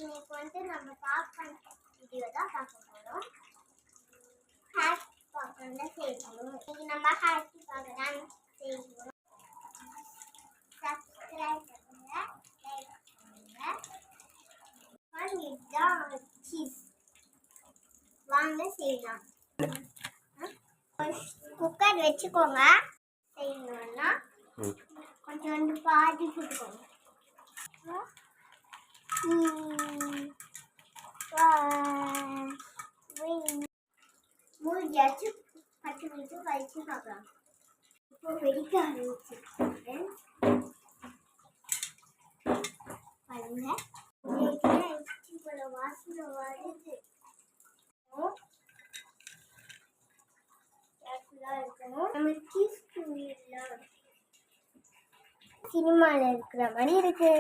இன்னைக்கு வந்து நம்ம பாப்கார்ன் வீடியோ தான் பார்க்க போகிறோம். ஹேக் பாப்கார்ன் தான் செய்யணும். இன்னைக்கு நம்ம ஹேக் பாப்கார்ன் செய்யணும். சப்ஸ்கிரைப் பண்ணுங்க, லைக் பண்ணுங்க. இதுதான் சீஸ். வாங்க செய்யலாம். குக்கர் வச்சுக்கோங்க. செய்யணும்னா கொஞ்சோண்டு பாதி போட்டுக்கோங்க. மூடியாச்சு 10 நிமிஷம் கழிச்சு பார்க்கலாம். இப்போ வெடிக்க ஆரம்பிச்சு பாருங்க. போல வாசனை வருது. நம்ம சீஸ் சினிமாவில் இருக்கிற மாதிரி இருக்கு.